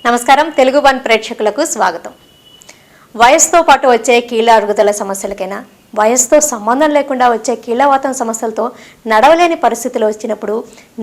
నమస్కారం తెలుగు వన్ ప్రేక్షకులకు స్వాగతం. వయసుతో పాటు వచ్చే కీళ్ళ అరుగుదల సమస్యలకైనా వయసుతో సంబంధం లేకుండా వచ్చే కీళ్ళవాతం సమస్యలతో నడవలేని పరిస్థితులు వచ్చినప్పుడు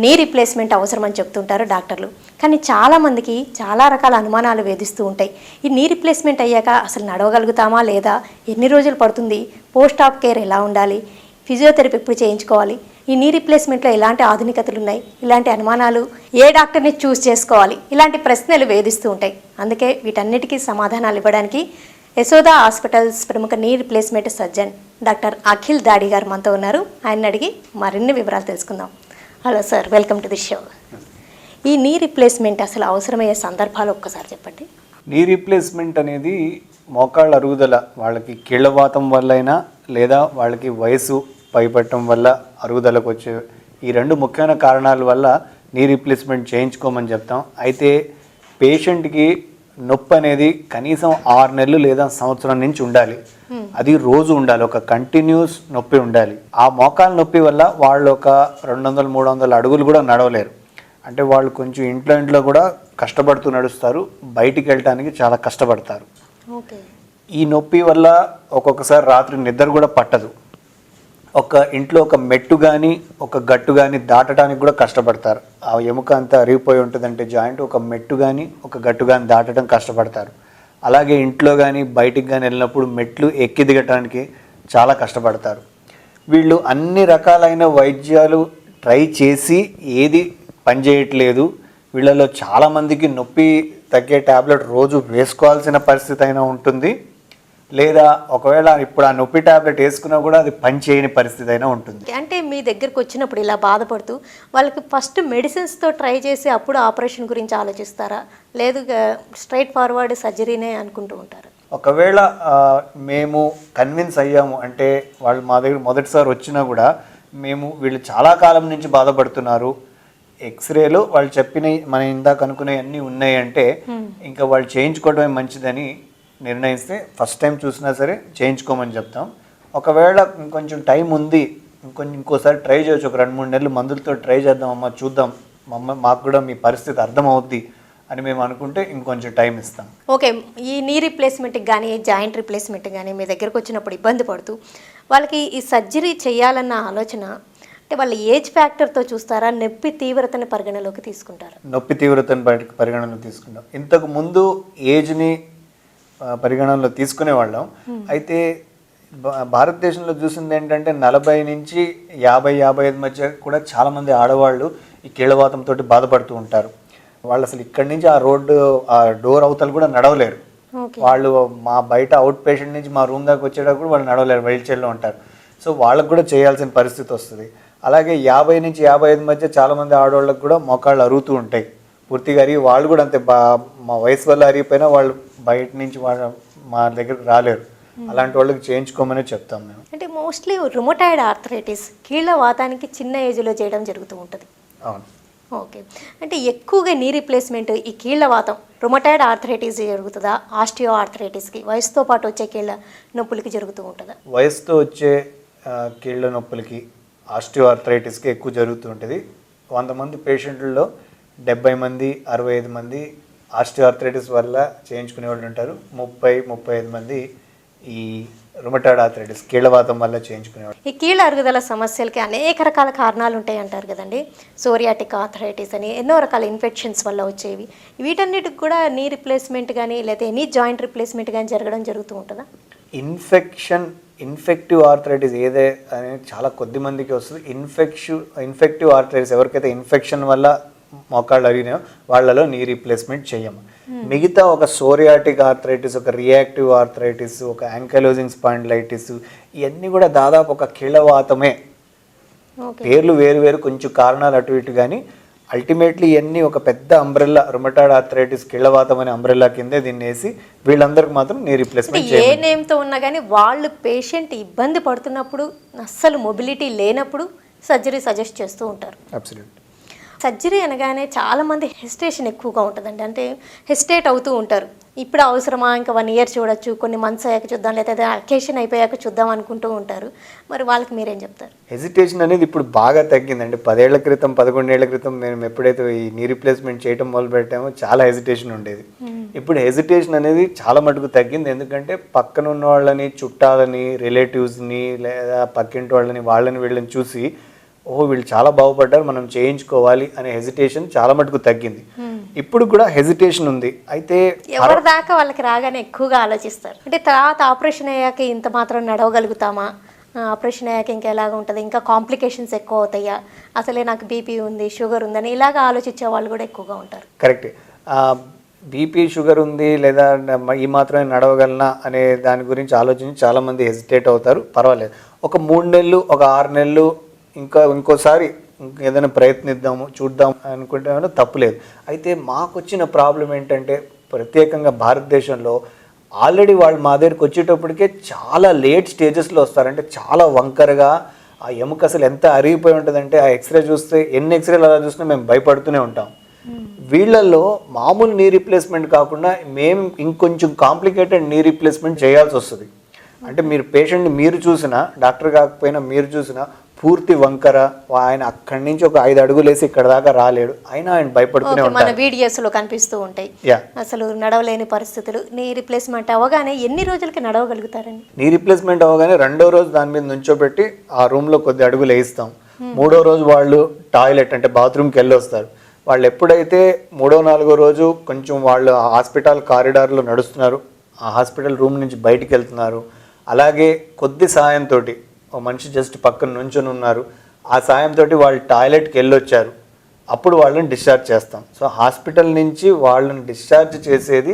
నీ రీప్లేస్మెంట్ అవసరమని చెప్తుంటారు డాక్టర్లు. కానీ చాలామందికి చాలా రకాల అనుమానాలు వేధిస్తూ ఉంటాయి. ఈ నీ రీప్లేస్మెంట్ అయ్యాక అసలు నడవగలుగుతామా లేదా, ఎన్ని రోజులు పడుతుంది, పోస్ట్ ఆప్ కేర్ ఎలా ఉండాలి, ఫిజియోథెరపీ ఎప్పుడు చేయించుకోవాలి, ఈ నీ రీప్లేస్మెంట్లో ఎలాంటి ఆధునికతలు ఉన్నాయి, ఇలాంటి అనుమానాలు ఏ డాక్టర్ని చూస్ చేసుకోవాలి, ఇలాంటి ప్రశ్నలు వేధిస్తూ ఉంటాయి. అందుకే వీటన్నిటికీ సమాధానాలు ఇవ్వడానికి యశోద హాస్పిటల్స్ ప్రముఖ knee replacement surgeon doctor Akhil దాడి గారు మనతో ఉన్నారు. ఆయన అడిగి మరిన్ని వివరాలు తెలుసుకుందాం. Hello sir, welcome to the show. ఈ నీ రీప్లేస్మెంట్ అసలు అవసరమయ్యే సందర్భాలు ఒక్కసారి చెప్పండి. నీ రీప్లేస్మెంట్ అనేది మోకాళ్ళ అరుగుదల, వాళ్ళకి కీళ్ళవాతం వల్లైనా లేదా వాళ్ళకి వయసు పైపట్టడం వల్ల అరుగుదలకు వచ్చే ఈ రెండు ముఖ్యమైన కారణాల వల్ల నీ రీప్లేస్మెంట్ చేయించుకోమని చెప్తాం. అయితే పేషెంట్కి నొప్పి అనేది కనీసం 6 నెలలు లేదా సంవత్సరం నుంచి ఉండాలి. అది రోజు ఉండాలి, ఒక కంటిన్యూస్ నొప్పి ఉండాలి. ఆ మోకాళ్ళ నొప్పి వల్ల వాళ్ళు ఒక 200-300 అడుగులు కూడా నడవలేరు. అంటే వాళ్ళు కొంచెం ఇంట్లో కూడా కష్టపడుతూ నడుస్తారు, బయటికి వెళ్ళటానికి చాలా కష్టపడతారు. ఈ నొప్పి వల్ల ఒక్కొక్కసారి రాత్రి నిద్ర కూడా పట్టదు. ఒక ఇంట్లో ఒక మెట్టు కానీ ఒక గట్టు కానీ దాటడానికి కూడా కష్టపడతారు. ఆ ఎముక అంతా అరిగిపోయి ఉంటుందంటే జాయింట్, ఒక మెట్టు కానీ ఒక గట్టు కానీ దాటడం కష్టపడతారు. అలాగే ఇంట్లో కానీ బయటికి కానీ వెళ్ళినప్పుడు మెట్లు ఎక్కి దిగటానికి చాలా కష్టపడతారు. వీళ్ళు అన్ని రకాలైన వైద్యాలు ట్రై చేసి ఏది పనిచేయట్లేదు. వీళ్ళలో చాలామందికి నొప్పి తగ్గే ట్యాబ్లెట్ రోజు వేసుకోవాల్సిన పరిస్థితి అయినా ఉంటుంది, లేదా ఒకవేళ ఇప్పుడు ఆ నొప్పి ట్యాబ్లెట్ వేసుకున్నా కూడా అది పని చేయని పరిస్థితి అయినా ఉంటుంది. అంటే మీ దగ్గరకు వచ్చినప్పుడు ఇలా బాధపడుతూ వాళ్ళకి ఫస్ట్ మెడిసిన్స్తో ట్రై చేసి అప్పుడు ఆపరేషన్ గురించి ఆలోచిస్తారా, లేదు స్ట్రైట్ ఫార్వర్డ్ సర్జరీనే అనుకుంటూ ఉంటారు? ఒకవేళ మేము కన్విన్స్ అయ్యాము అంటే వాళ్ళు మా దగ్గర మొదటిసారి వచ్చినా కూడా మేము వీళ్ళు చాలా కాలం నుంచి బాధపడుతున్నారు, ఎక్స్రేలో వాళ్ళు చెప్పినవి మనం ఇందాక అనుకునేవి అన్నీ ఉన్నాయి అంటే ఇంకా వాళ్ళు చేయించుకోవడమే మంచిదని నిర్ణయిస్తే ఫస్ట్ టైం చూసినా సరే చేయించుకోమని చెప్తాం. ఒకవేళ ఇంకొంచెం టైం ఉంది, ఇంకోసారి ట్రై చేయొచ్చు, ఒక 2-3 నెలలు మందులతో ట్రై చేద్దాం అమ్మ, చూద్దాం మాకు కూడా మీ పరిస్థితి అర్థమవుద్ది అని మేము అనుకుంటే ఇంకొంచెం టైం ఇస్తాం. ఓకే, ఈ నీ రీప్లేస్మెంట్కి కానీ జాయింట్ రీప్లేస్మెంట్కి కానీ మీ దగ్గరకు వచ్చినప్పుడు ఇబ్బంది పడుతూ వాళ్ళకి ఈ సర్జరీ చేయాలన్న ఆలోచన అంటే వాళ్ళ ఏజ్ ఫ్యాక్టర్తో చూస్తారా, నొప్పి తీవ్రతని పరిగణలోకి తీసుకుంటారా? నొప్పి తీవ్రతని పరిగణనలో తీసుకుంటాం. ఇంతకు ముందు ఏజ్ని పరిగణనలో తీసుకునే వాళ్ళం. అయితే భారతదేశంలో చూసింది ఏంటంటే 40 నుంచి 50-55 మధ్య కూడా చాలామంది ఆడవాళ్ళు ఈ కీళ్ళవాతంతో బాధపడుతూ ఉంటారు. వాళ్ళు అసలు ఇక్కడి నుంచి ఆ డోర్ అవతలు కూడా నడవలేరు. వాళ్ళు మా బయట అవుట్ పేషెంట్ నుంచి మా రూమ్ దాకా వచ్చేటప్పుడు వాళ్ళు నడవలేరు, వీల్ చైర్లో ఉంటారు. సో వాళ్ళకు కూడా చేయాల్సిన పరిస్థితి వస్తుంది. అలాగే 50 నుంచి 55 మధ్య చాలామంది ఆడవాళ్ళకు కూడా మోకాళ్ళు అరుగుతూ ఉంటాయి పూర్తిగా అరిగి. వాళ్ళు కూడా అంతే, మా వయసు వల్ల అరిగిపోయినా వాళ్ళు బయట నుంచి మా దగ్గరకు రాలేరు. అలాంటి వాళ్ళకి చేయించుకోమని చెప్తాం మేము. అంటే మోస్ట్లీ రుమటాయిడ్ ఆర్థరైటిస్ కీళ్ళ వాతానికి చిన్న ఏజ్లో చేయడం జరుగుతూ ఉంటుంది. అవును. ఓకే, అంటే ఎక్కువగా నీ రీప్లేస్మెంట్ ఈ కీళ్ళ వాతం రుమటాయిడ్ ఆర్థరైటిస్ జరుగుతుందా, ఆస్టియో ఆర్థరైటిస్కి వయసుతో పాటు వచ్చే కీళ్ళ నొప్పులకి జరుగుతూ ఉంటుందా? వయసుతో వచ్చే కీళ్ళ నొప్పులకి ఆస్టియో ఆర్థరైటిస్కి ఎక్కువ జరుగుతూ ఉంటుంది. 100 మంది పేషెంట్లలో 70 మంది 65 మంది ఆస్టియో ఆర్థరైటిస్ వల్ల చేయించుకునే వాళ్ళు ఉంటారు. 30-35 మంది ఈ రుమటాయిడ్ ఆర్థరైటిస్ కీళ్ళవాతం వల్ల చేయించుకునేవాళ్ళు. ఈ కీళ్ళ అరుగుదల సమస్యలకి అనేక రకాల కారణాలు ఉంటాయి అంటారు కదండి. సోరియాటిక్ ఆర్థరైటిస్ అని ఎన్నో రకాల ఇన్ఫెక్షన్స్ వల్ల వచ్చేవి. వీటన్నిటికి కూడా నీ రీప్లేస్మెంట్ కానీ లేదా ఎనీ జాయింట్ రీప్లేస్మెంట్ కానీ జరగడం జరుగుతూ ఉంటుందా? ఇన్ఫెక్టివ్ ఆర్థరైటిస్ ఏదే అనేది చాలా కొద్ది మందికి వస్తుంది. ఇన్ఫెక్టివ్ ఆర్థరైటిస్ ఎవరికైతే ఇన్ఫెక్షన్ వల్ల మోకాళ్ళు అరిగినాయో వాళ్ళలో నీ రీప్లేస్మెంట్ చేయము. మిగతా ఒక సోరియాటిక్ ఆర్థరైటిస్, ఒక రియాక్టివ్ ఆర్థరైటిస్, ఒక యాంకైలోజింగ్ స్పాండిలైటిస్, ఇవన్నీ కూడా దాదాపు ఒక కీళ్ళవాతమే. పేర్లు వేరు కొంచెం కారణాలు అటు ఇటు, కానీ అల్టిమేట్లీ ఇవన్నీ ఒక పెద్ద అంబ్రెల్లా, రుమటాయిడ్ ఆర్థరైటిస్ కీళ్ళవాతం అనే అంబ్రెల్లా కిందే దీన్ని వేసి వీళ్ళందరికీ మాత్రం నీ రీప్లేస్మెంట్ ఏ నేమ్తో ఉన్నా కానీ వాళ్ళు పేషెంట్ ఇబ్బంది పడుతున్నప్పుడు, అస్సలు మొబిలిటీ లేనప్పుడు సర్జరీ సజెస్ట్ చేస్తూ ఉంటారు. అబ్సల్యూట్. సర్జరీ అనగానే చాలామంది హెసిటేషన్ ఎక్కువగా ఉంటుందండి. అంటే హెసిటేట్ అవుతూ ఉంటారు, ఇప్పుడు అవసరమా, ఇంకా 1 ఇయర్ చూడొచ్చు, కొన్ని మంత్స్ అయ్యాక చూద్దాం, లేదా అకేషన్ అయిపోయాక చూద్దాం అనుకుంటూ ఉంటారు. మరి వాళ్ళకి మీరేం చెప్తారు? హెజిటేషన్ అనేది ఇప్పుడు బాగా తగ్గిందండి. 10 ఏళ్ల క్రితం 11 ఏళ్ల క్రితం మేము ఎప్పుడైతే ఈ నీ రీప్లేస్మెంట్ చేయడం మొదలు పెట్టామో చాలా హెజిటేషన్ ఉండేది. ఇప్పుడు హెజిటేషన్ అనేది చాలా మటుకు తగ్గింది. ఎందుకంటే పక్కన ఉన్న వాళ్ళని, చుట్టాలని, రిలేటివ్స్ని లేదా పక్కింటి వాళ్ళని, వాళ్ళని వీళ్ళని చూసి వీళ్ళు చాలా బాగుపడ్డారు, మనం చేయించుకోవాలి అనే హెజిటేషన్ చాలా మటుకు తగ్గింది. ఇప్పుడు కూడా హెజిటేషన్ ఉంది. అయితే ఎవరి దాకా వాళ్ళకి రాగానే ఎక్కువగా ఆలోచిస్తారు. అంటే తర్వాత ఆపరేషన్ అయ్యాక ఇంత మాత్రం నడవగలుగుతామా, ఆపరేషన్ అయ్యాక ఇంకా ఎలాగ ఉంటుంది, ఇంకా కాంప్లికేషన్స్ ఎక్కువ అవుతాయా, అసలే నాకు బీపీ ఉంది, షుగర్ ఉందని ఇలాగ ఆలోచించే వాళ్ళు కూడా ఎక్కువగా ఉంటారు. కరెక్ట్. బీపీ, షుగర్ ఉంది లేదా ఈ మాత్రమే నడవగలనా అనే దాని గురించి ఆలోచించి చాలామంది హెజిటేట్ అవుతారు. పర్వాలేదు, ఒక 3 నెలలు, ఒక 6 నెలలు ఇంకోసారి ఏదైనా ప్రయత్నిద్దాము, చూద్దాం అనుకుంటే తప్పులేదు. అయితే మాకు వచ్చిన ప్రాబ్లం ఏంటంటే, ప్రత్యేకంగా భారతదేశంలో ఆల్రెడీ వాళ్ళు మా దగ్గరికి వచ్చేటప్పటికే చాలా లేట్ స్టేజెస్లో వస్తారంటే చాలా వంకరగా, ఆ ఎముక అసలు ఎంత అరిగిపోయి ఉంటుందంటే ఆ ఎక్స్రే చూస్తే ఎన్ని ఎక్స్రేలు అలా చూసినా మేము భయపడుతూనే ఉంటాం. వీళ్ళల్లో మామూలు నీ రీప్లేస్మెంట్ కాకుండా మేము ఇంకొంచెం కాంప్లికేటెడ్ నీ రీప్లేస్మెంట్ చేయాల్సి వస్తుంది. అంటే మీరు పేషెంట్ని మీరు చూసినా, డాక్టర్ కాకపోయినా మీరు చూసినా పూర్తి వంకర, ఆయన అక్కడి నుంచి ఒక 5 అడుగులు వేసి ఇక్కడ దాకా రాలేడు, అయినా ఆయన భయపడుతూనే ఉంటారు. మన వీడియోస్లో కనిపిస్తూ ఉంటాయి అసలు నడవలేని పరిస్థితులు. నీ రీప్లేస్మెంట్ అవగానే ఎన్ని రోజులకి నడవగలుగుతారండి? నీ రీప్లేస్మెంట్ అవగానే 2వ రోజు దాని మీద నుంచోబెట్టి ఆ రూమ్లో కొద్ది అడుగులు వేయిస్తాం. 3వ రోజు వాళ్ళు టాయిలెట్ అంటే బాత్రూమ్కి వెళ్ళి వస్తారు. వాళ్ళు ఎప్పుడైతే 3వ 4వ రోజు కొంచెం వాళ్ళు హాస్పిటల్ కారిడార్లో నడుస్తున్నారు, ఆ హాస్పిటల్ రూమ్ నుంచి బయటికి వెళ్తున్నారు, అలాగే కొద్ది సాయంతో ఒక మనిషి జస్ట్ పక్కన నుంచొని ఉన్నారు, ఆ సాయంతో వాళ్ళు టాయిలెట్కి వెళ్ళొచ్చారు, అప్పుడు వాళ్ళని డిశ్చార్జ్ చేస్తాం. సో హాస్పిటల్ నుంచి వాళ్ళని డిశ్చార్జ్ చేసేది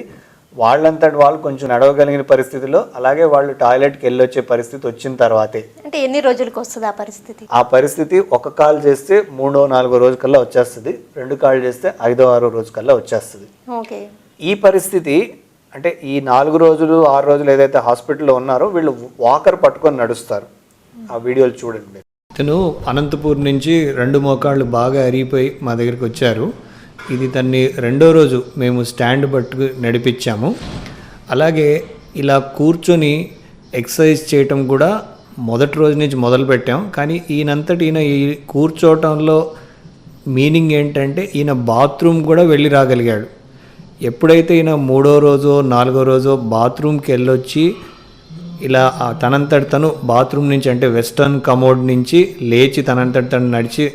వాళ్ళంతటి వాళ్ళు కొంచెం నడవగలిగిన పరిస్థితిలో, అలాగే వాళ్ళు టాయిలెట్కి వెళ్ళొచ్చే పరిస్థితి వచ్చిన తర్వాతే. అంటే ఎన్ని రోజులకు వస్తుంది ఆ పరిస్థితి? ఆ పరిస్థితి ఒక కాల్ చేస్తే 3వ 4వ రోజు కల్లా వచ్చేస్తుంది, 2 కాల్ చేస్తే 5వ 6వ రోజు కల్లా వచ్చేస్తుంది. ఓకే. ఈ పరిస్థితి అంటే ఈ 4 రోజులు 6 రోజులు ఏదైతే హాస్పిటల్లో ఉన్నారో వీళ్ళు వాకర్ పట్టుకొని నడుస్తారు. ఆ వీడియోలు చూడండి. తను అనంతపూర్ నుంచి 2 మోకాళ్ళు బాగా అరిగిపోయి మా దగ్గరికి వచ్చారు. ఇది తన్ని 2వ రోజు మేము స్టాండ్ పట్టుకు నడిపించాము. అలాగే ఇలా కూర్చొని ఎక్సర్సైజ్ చేయటం కూడా మొదటి రోజు నుంచి మొదలు పెట్టాం. కానీ ఈయన ఈ కూర్చోవటంలో మీనింగ్ ఏంటంటే ఈయన బాత్రూమ్ కూడా వెళ్ళి రాగలిగాడు. ఎప్పుడైతే ఈయన 3వ రోజో 4వ రోజో బాత్రూమ్కి వెళ్ళొచ్చి ఇలా తనంతటి తను బాత్రూమ్ నుంచి అంటే వెస్టర్న్ కమోడ్ నుంచి లేచి తనంతటి తను నడిచి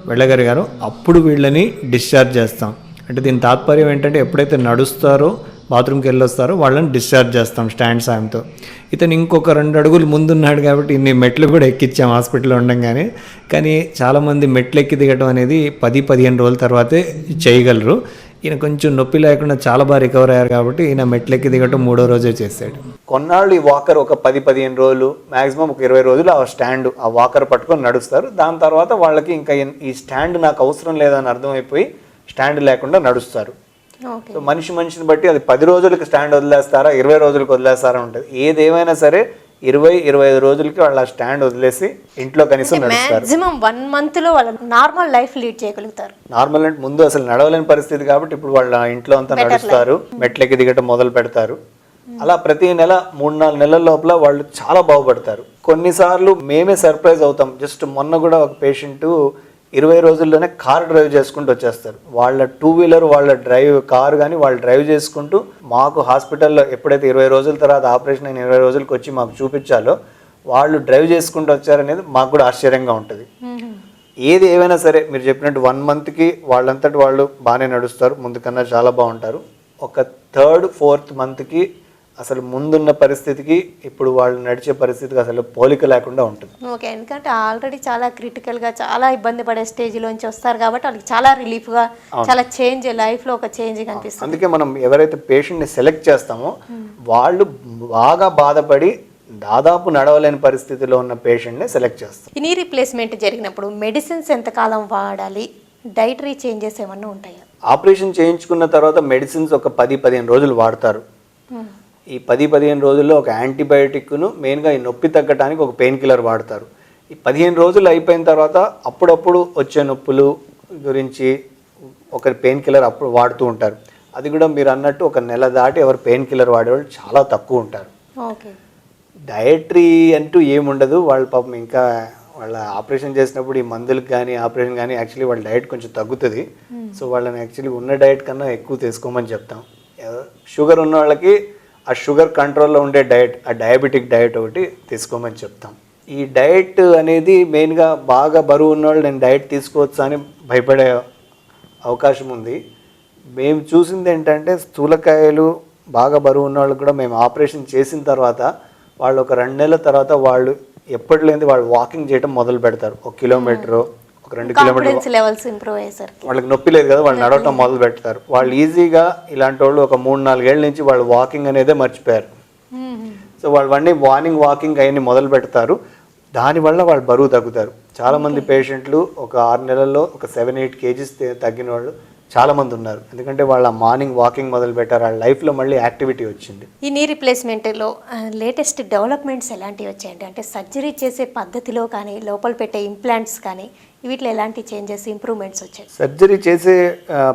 వెళ్ళగలిగారో అప్పుడు వీళ్ళని డిశ్చార్జ్ చేస్తాం. అంటే దీని తాత్పర్యం ఏంటంటే ఎప్పుడైతే నడుస్తారో బాత్రూమ్కి వెళ్ళొస్తారో వాళ్ళని డిశ్చార్జ్ చేస్తాం స్టాండ్ సాయంతో. ఇతను ఇంకొక 2 అడుగులు ముందున్నాడు కాబట్టి ఇన్ని మెట్లు కూడా ఎక్కించాం హాస్పిటల్లో ఉండగానే. కానీ చాలామంది మెట్లు ఎక్కి దిగడం అనేది 10-15 రోజుల తర్వాతే చేయగలరు. ఈయన కొంచెం నొప్పి లేకుండా చాలా బాగా రికవర్ అయ్యారు కాబట్టి ఈయన మెట్లెక్కి దిగటం 3వ రోజే చేశాడు. కొన్నాళ్ళు ఈ వాకర్ ఒక 10-15 రోజులు, మ్యాక్సిమం ఒక 20 రోజులు ఆ వాకర్ పట్టుకొని నడుస్తారు. దాని తర్వాత వాళ్ళకి ఇంకా ఈ స్టాండ్ నాకు అవసరం లేదని అర్థమైపోయి స్టాండ్ లేకుండా నడుస్తారు. సో మనిషిని బట్టి అది 10 రోజులకి స్టాండ్ వదిలేస్తారా, 20 రోజులకి వదిలేస్తారా ఉంటుంది. ఏదేమైనా సరే 20-25 రోజులకి వాళ్ళ స్టాండ్ వదిలేసి ఇంట్లో కనీసం నడుస్తారు. మాక్సిమం 1 మంత్ లో వాళ్ళ నార్మల్ లైఫ్ లీడ్ చేయగలుగుతారు. నార్మల్ అంటే ముందు అసలు నడవలేని పరిస్థితి కాబట్టి ఇప్పుడు వాళ్ళ ఇంట్లో అంతా నడుస్తారు, మెట్లెక్కి దిగటం మొదలు పెడతారు. అలా ప్రతి నెల 3-4 నెలల లోపల వాళ్ళు చాలా బాగుపడతారు. కొన్నిసార్లు మేమే సర్ప్రైజ్ అవుతాం. జస్ట్ మొన్న కూడా ఒక పేషెంట్ 20 రోజుల్లోనే కార్ డ్రైవ్ చేసుకుంటూ వచ్చేస్తారు. వాళ్ళ 2 వీలర్, వాళ్ళ కారు కానీ వాళ్ళు డ్రైవ్ చేసుకుంటూ మాకు హాస్పిటల్లో ఎప్పుడైతే 20 రోజుల తర్వాత ఆపరేషన్ అయిన 20 రోజులకి వచ్చి మాకు చూపించాలో వాళ్ళు డ్రైవ్ చేసుకుంటూ వచ్చారనేది మాకు కూడా ఆశ్చర్యంగా ఉంటుంది. ఏది ఏమైనా సరే మీరు చెప్పినట్టు 1 మంత్కి వాళ్ళంతటి వాళ్ళు బాగానే నడుస్తారు, ముందు కన్నా చాలా బాగుంటారు. ఒక 3rd, 4th మంత్కి అసలు ముందున్న పరిస్థితికి ఇప్పుడు వాళ్ళు నడిచే పరిస్థితికి అసలు పోలిక లేకుండా ఉంటుంది. ఓకే, ఎందుకంటే ఆల్రెడీ చాలా క్రిటికల్గా చాలా ఇబ్బంది పడే స్టేజ్లోంచి వస్తారు కాబట్టి వాళ్ళకి చాలా రిలీఫ్గా, చాలా చేంజ్, లైఫ్లో ఒక చేంజ్ కనిపిస్తుంది. అందుకే మనం ఎవరైతే పేషెంట్ని సెలెక్ట్ చేస్తామో వాళ్ళు బాగా బాధపడి దాదాపు నడవలేని పరిస్థితిలో ఉన్న పేషెంట్ని సెలెక్ట్ చేస్తాం. నీ రీప్లేస్మెంట్ జరిగినప్పుడు మెడిసిన్స్ ఎంతకాలం వాడాలి, డైటరీ చేంజెస్ ఏమన్నా ఉంటాయా? ఆపరేషన్ చేయించుకున్న తర్వాత మెడిసిన్స్ ఒక 10-15 రోజులు వాడతారు. ఈ 10-15 రోజుల్లో ఒక యాంటీబయాటిక్ను మెయిన్గా ఈ నొప్పి తగ్గడానికి ఒక పెయిన్ కిల్లర్ వాడతారు. ఈ 15 రోజులు అయిపోయిన తర్వాత అప్పుడప్పుడు వచ్చే నొప్పులు గురించి ఒక పెయిన్ కిల్లర్ అప్పుడు వాడుతూ ఉంటారు. అది కూడా మీరు అన్నట్టు ఒక నెల దాటి ఎవరు పెయిన్ కిల్లర్ వాడేవాళ్ళు చాలా తక్కువ ఉంటారు. ఓకే. డయటరీ అంటూ ఏముండదు. వాళ్ళ పాపం ఇంకా వాళ్ళ ఆపరేషన్ చేసినప్పుడు ఈ మందులకు కానీ ఆపరేషన్ కానీ యాక్చువల్లీ వాళ్ళ డయట్ కొంచెం తగ్గుతుంది. సో వాళ్ళని యాక్చువల్లీ ఉన్న డయట్ కన్నా ఎక్కువ తీసుకోమని చెప్తాం. షుగర్ ఉన్న వాళ్ళకి ఆ షుగర్ కంట్రోల్లో ఉండే డయట్, ఆ డయాబెటిక్ డయట్ ఒకటి తీసుకోమని చెప్తాం. ఈ డయట్ అనేది మెయిన్గా బాగా బరువు ఉన్నవాళ్ళు నేను డయట్ తీసుకోవచ్చా అని భయపడే అవకాశం ఉంది. మేము చూసింది ఏంటంటే స్థూలకాయలు బాగా బరువు ఉన్న వాళ్ళకి కూడా మేము ఆపరేషన్ చేసిన తర్వాత వాళ్ళు ఒక 2 నెలల తర్వాత వాళ్ళు ఎప్పటిలేంది వాళ్ళు వాకింగ్ చేయడం మొదలు పెడతారు. 1 కిలోమీటరు, ఒక 2 కిలోమీటర్లు. లెవెల్స్ ఇంప్రూవ్ అయ్యేసరికి వాళ్ళకి నొప్పి లేదు కదా, వాళ్ళు నడవటం మొదలు పెడతారు. వాళ్ళు ఈజీగా ఇలాంటి వాళ్ళు ఒక 3-4 ఏళ్ళ నుంచి వాళ్ళు వాకింగ్ అనేదే మర్చిపోయారు. సో వాళ్ళు మార్నింగ్ వాకింగ్ అవన్నీ మొదలు పెడతారు. దానివల్ల వాళ్ళు బరువు తగ్గుతారు. చాలామంది పేషెంట్లు ఒక 6 నెలల్లో ఒక 7-8 కేజీస్ తగ్గిన వాళ్ళు చాలామంది ఉన్నారు. ఎందుకంటే వాళ్ళ మార్నింగ్ వాకింగ్ మొదలు పెట్టారు, వాళ్ళ లైఫ్లో మళ్ళీ యాక్టివిటీ వచ్చింది. ఈ నీ రీప్లేస్మెంట్లో లేటెస్ట్ డెవలప్మెంట్స్ ఎలాంటివి వచ్చాయండి? అంటే సర్జరీ చేసే పద్ధతిలో కానీ లోపల పెట్టే ఇంప్లాంట్స్ కానీ వీటిలో ఎలాంటి చేంజెస్, ఇంప్రూవ్మెంట్స్ వచ్చాయి? సర్జరీ చేసే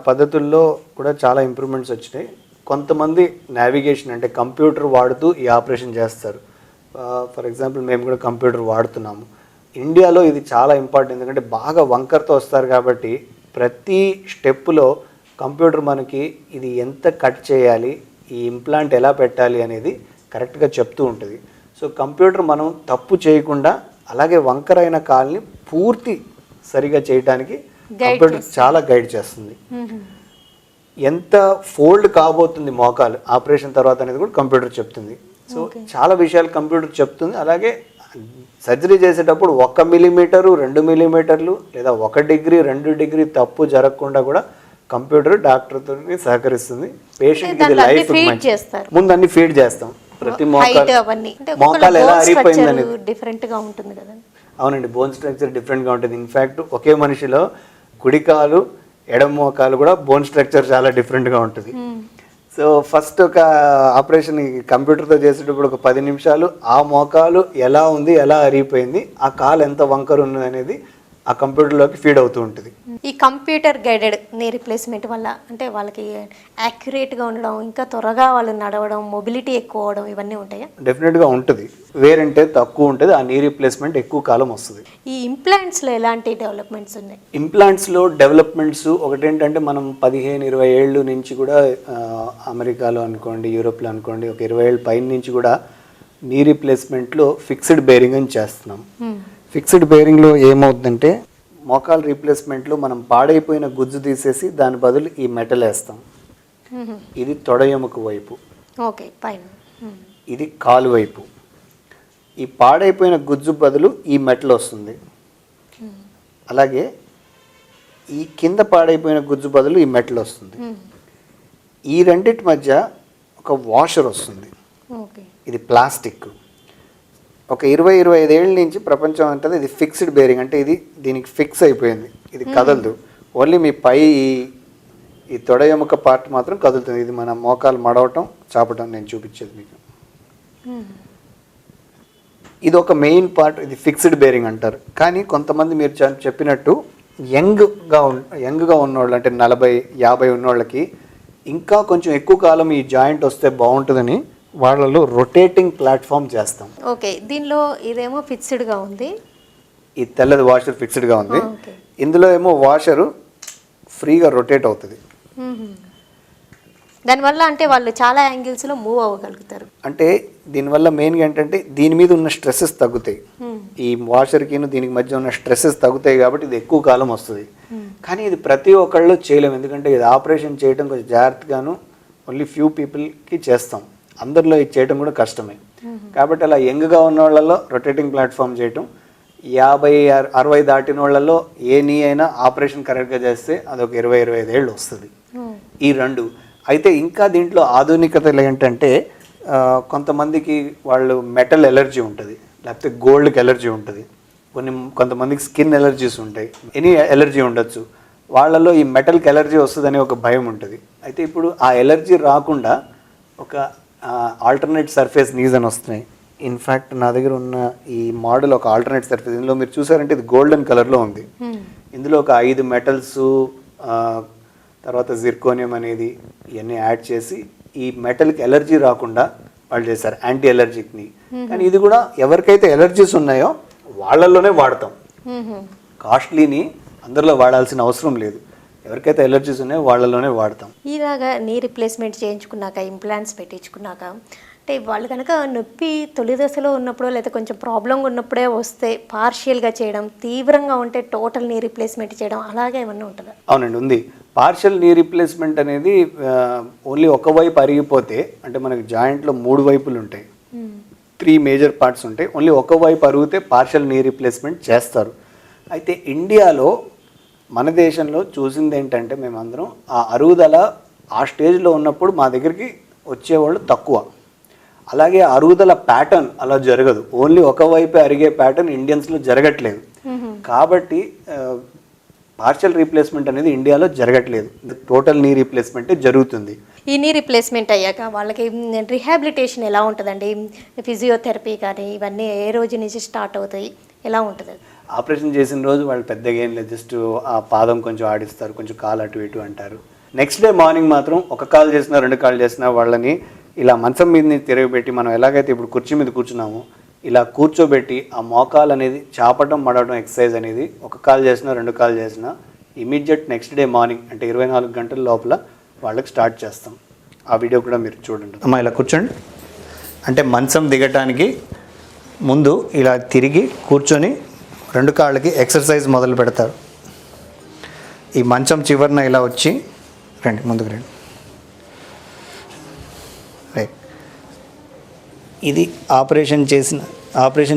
పద్ధతుల్లో కూడా చాలా ఇంప్రూవ్మెంట్స్ వచ్చినాయి. కొంతమంది నావిగేషన్ అంటే కంప్యూటర్ వాడుతూ ఈ ఆపరేషన్ చేస్తారు. ఫర్ ఎగ్జాంపుల్ మేము కూడా కంప్యూటర్ వాడుతున్నాము. ఇండియాలో ఇది చాలా ఇంపార్టెంట్, ఎందుకంటే బాగా వంకరతో వస్తారు కాబట్టి ప్రతి స్టెప్పులో కంప్యూటర్ మనకి ఇది ఎంత కట్ చేయాలి, ఈ ఇంప్లాంట్ ఎలా పెట్టాలి అనేది కరెక్ట్గా చెప్తూ ఉంటుంది. సో కంప్యూటర్ మనం తప్పు చేయకుండా అలాగే వంకరైన కాల్ని పూర్తి సరిగా చేయడానికి కంప్యూటర్ చాలా గైడ్ చేస్తుంది. ఎంత ఫోల్డ్ కాబోతుంది మోకాలు ఆపరేషన్ తర్వాత అనేది కూడా కంప్యూటర్ చెప్తుంది. సో చాలా విషయాలు కంప్యూటర్ చెప్తుంది. అలాగే సర్జరీ చేసేటప్పుడు 1 మిల్లీమీటరు 2 మిల్లీమీటర్లు లేదా 1 డిగ్రీ 2 డిగ్రీ తప్పు జరగకుండా కూడా కంప్యూటర్ డాక్టర్తో సహకరిస్తుంది. పేషెంట్కి ఇది లైఫ్ ముందు అన్ని ఫీడ్ చేస్తాం. ప్రతి మోకాలు ఎలా అరిగిపోయింది అనేది డిఫరెంట్గా ఉంటుంది కదా. అవునండి, బోన్ స్ట్రక్చర్ డిఫరెంట్గా ఉంటుంది. ఇన్ఫ్యాక్ట్ ఒకే మనిషిలో కుడికాలు ఎడమ మోకాలు కూడా బోన్ స్ట్రక్చర్ చాలా డిఫరెంట్గా ఉంటుంది. సో ఫస్ట్ ఒక ఆపరేషన్ కంప్యూటర్తో చేసేటప్పుడు ఒక 10 నిమిషాలు ఆ మోకాలు ఎలా ఉంది, ఎలా అరిగిపోయింది, ఆ కాలు ఎంత వంకరు ఉన్నది అనేది ఆ కంప్యూటర్లోకి ఫీడ్ అవుతూ ఉంటుంది. ఈ కంప్యూటర్ గైడెడ్ నీ రీప్లేస్మెంట్ వల్ల అంటే వాళ్ళకి యాక్యురేట్గా ఉండడం, ఇంకా త్వరగా వాళ్ళు నడవడం, మొబిలిటీ ఎక్కువ అవడం ఇవన్నీ ఉంటాయా? డెఫినెట్గా ఉంటుంది. వేరంటే తక్కువ ఉంటుంది, ఆ నీ రీప్లేస్మెంట్ ఎక్కువ కాలం వస్తుంది. ఈ ఇంప్లాంట్స్లో ఎలాంటి డెవలప్మెంట్స్ ఉన్నాయి? ఇంప్లాంట్స్లో డెవలప్మెంట్స్ ఒకటేంటంటే మనం 15-20 ఏళ్ళు నుంచి కూడా అమెరికాలో అనుకోండి, యూరోప్లో అనుకోండి, ఒక 20 ఏళ్ళ పైన నుంచి కూడా నీ రీప్లేస్మెంట్లో ఫిక్స్డ్ బేరింగ్ అని చేస్తున్నాం. ఫిక్స్డ్ బేరింగ్లో ఏమవుతుందంటే మోకాల్ రీప్లేస్మెంట్లో మనం పాడైపోయిన గుజ్జు తీసేసి దాని బదులు ఈ మెటల్ వేస్తాం. ఇది తొడ ఎముక వైపు, ఓకే, పైన ఇది కాలు వైపు. ఈ పాడైపోయిన గుజ్జు బదులు ఈ మెటల్ వస్తుంది. అలాగే ఈ కింద పాడైపోయిన గుజ్జు బదులు ఈ మెటల్ వస్తుంది. ఈ రెండిటి మధ్య ఒక వాషర్ వస్తుంది. ఇది ప్లాస్టిక్. ఒక 20-25 ఏళ్ళ నుంచి ప్రపంచం అంటుంది ఇది ఫిక్స్డ్ బేరింగ్, అంటే ఇది దీనికి ఫిక్స్ అయిపోయింది, ఇది కదలదు. ఓన్లీ మీ పై ఈ తొడ ఎముక పార్ట్ మాత్రం కదులుతుంది. ఇది మన మోకాలు మడవటం, చాపటం నేను చూపించేది మీకు. ఇది ఒక మెయిన్ పార్ట్, ఇది ఫిక్స్డ్ బేరింగ్ అంటారు. కానీ కొంతమంది మీరు చెప్పినట్టు యంగ్గా ఉన్నవాళ్ళు అంటే 40-50 ఉన్నవాళ్ళకి ఇంకా కొంచెం ఎక్కువ కాలం ఈ జాయింట్ వస్తే బాగుంటుందని వాళ్ళలో రొటేటింగ్ ప్లాట్ఫామ్ చేస్తాం. ఓకే, దీనిలో ఇదేమో ఫిక్స్డ్గా ఉంది, ఈ తెల్లది వాషర్ ఫిక్స్డ్గా ఉంది. ఇందులో ఏమో వాషరు ఫ్రీగా రొటేట్ అవుతుంది. దానివల్ల అంటే వాళ్ళు చాలా యాంగిల్స్లో మూవ్ అవ్వగలుగుతారు. అంటే దీనివల్ల మెయిన్గా ఏంటంటే దీని మీద ఉన్న స్ట్రెస్సెస్ తగ్గుతాయి. ఈ వాషర్కి దీనికి మధ్య ఉన్న స్ట్రెస్సెస్ తగ్గుతాయి కాబట్టి ఇది ఎక్కువ కాలం వస్తుంది. కానీ ఇది ప్రతి ఒక్కళ్ళు చేయలేము, ఎందుకంటే ఇది ఆపరేషన్ చేయడం కొంచెం జాగ్రత్తగాను ఓన్లీ ఫ్యూ పీపుల్కి చేస్తాం. అందరిలో ఇది చేయడం కూడా కష్టమే. కాబట్టి అలా యంగ్గా ఉన్న వాళ్ళలో రొటేటింగ్ ప్లాట్ఫామ్ చేయటం, 50-60 దాటిన వాళ్ళలో ఏ నీ అయినా ఆపరేషన్ కరెక్ట్గా చేస్తే అదొక 20-25 ఏళ్ళు వస్తుంది. ఈ రెండు అయితే ఇంకా దీంట్లో ఆధునికతలు ఏంటంటే కొంతమందికి వాళ్ళు మెటల్ ఎలర్జీ ఉంటుంది, లేకపోతే గోల్డ్కి ఎలర్జీ ఉంటుంది, కొంతమందికి స్కిన్ ఎలర్జీస్ ఉంటాయి, ఎనీ ఎలర్జీ ఉండొచ్చు. వాళ్ళలో ఈ మెటల్కి ఎలర్జీ వస్తుందని ఒక భయం ఉంటుంది. అయితే ఇప్పుడు ఆ ఎలర్జీ రాకుండా ఒక ఆల్టర్నేట్ సర్ఫేస్ నీస్ అని వస్తున్నాయి. ఇన్ఫ్యాక్ట్ నా దగ్గర ఉన్న ఈ మోడల్ ఒక ఆల్టర్నేట్ సర్ఫేస్. ఇందులో మీరు చూసారంటే ఇది గోల్డెన్ కలర్లో ఉంది. ఇందులో ఒక 5 మెటల్స్ తర్వాత జిర్కోనియం అనేది ఇవన్నీ యాడ్ చేసి ఈ మెటల్కి ఎలర్జీ రాకుండా వాళ్ళు చేశారు, యాంటీ ఎలర్జిక్ని. కానీ ఇది కూడా ఎవరికైతే ఎలర్జీస్ ఉన్నాయో వాళ్ళల్లోనే వాడతాం, కాస్ట్లీని అందరిలో వాడాల్సిన అవసరం లేదు. ఎవరికైతే ఎలర్జీస్ ఉన్నాయో వాళ్ళలోనే వాడతాం. ఇలాగా నీ రీప్లేస్మెంట్ చేయించుకున్నాక, ఇంప్లాంట్స్ పెట్టించుకున్నాక, అంటే వాళ్ళు కనుక నొప్పి తొలి దశలో ఉన్నప్పుడు లేదా కొంచెం ప్రాబ్లంగా ఉన్నప్పుడే వస్తే పార్షియల్గా చేయడం, తీవ్రంగా ఉంటే టోటల్ నీ రీప్లేస్మెంట్ చేయడం, అలాగే ఏమన్నా ఉంటుందా? అవునండి, ఉంది. పార్షియల్ నీ రీప్లేస్మెంట్ అనేది ఓన్లీ ఒకవైపు అరిగిపోతే, అంటే మనకి జాయింట్లో 3 వైపులు ఉంటాయి, 3 మేజర్ పార్ట్స్ ఉంటాయి. ఓన్లీ ఒకవైపు అరిగితే పార్షియల్ నీ రీప్లేస్మెంట్ చేస్తారు. అయితే ఇండియాలో మన దేశంలో చూసింది ఏంటంటే, మేమందరం ఆ అరుగుదల ఆ స్టేజ్లో ఉన్నప్పుడు మా దగ్గరికి వచ్చేవాళ్ళు తక్కువ. అలాగే అరుగుదల ప్యాటర్న్ అలా జరగదు, ఓన్లీ ఒకవైపే అరిగే ప్యాటర్న్ ఇండియన్స్లో జరగట్లేదు. కాబట్టి పార్షియల్ రీప్లేస్మెంట్ అనేది ఇండియాలో జరగట్లేదు, టోటల్ నీ రీప్లేస్మెంటే జరుగుతుంది. ఈ నీ రీప్లేస్మెంట్ అయ్యాక వాళ్ళకి రిహాబిలిటేషన్ ఎలా ఉంటుందండి? ఫిజియోథెరపీ కానీ ఇవన్నీ ఏ రోజు నుంచి స్టార్ట్ అవుతాయి, ఎలా ఉంటుంది? ఆపరేషన్ చేసిన రోజు వాళ్ళు పెద్దగా ఏం లేదు, జస్ట్ ఆ పాదం కొంచెం ఆడిస్తారు, కొంచెం కాలు అటు ఇటు అంటారు. నెక్స్ట్ డే మార్నింగ్ మాత్రం ఒక కాలు చేసినా 2 కాళ్ళు చేసినా వాళ్ళని ఇలా మంచం మీద తిరగబెట్టి, మనం ఎలాగైతే ఇప్పుడు కుర్చీ మీద కూర్చున్నామో ఇలా కూర్చోబెట్టి ఆ మోకాలు అనేది చాపటం మడవడం ఎక్సర్సైజ్ అనేది ఒక కాలు చేసినా 2 కాళ్ళు చేసినా ఇమీడియట్ నెక్స్ట్ డే మార్నింగ్ అంటే 24 గంటల లోపల వాళ్ళకి స్టార్ట్ చేస్తాం. ఆ వీడియో కూడా మీరు చూడండి. అమ్మా ఇలా కూర్చోండి, అంటే మంచం దిగటానికి ముందు ఇలా తిరిగి కూర్చొని 2 కాళ్ళకి ఎక్సర్సైజ్ మొదలు పెడతారు. ఈ మంచం చివరన ఇలా వచ్చి రండి, ముందుకు రండి. రైట్, ఇది ఆపరేషన్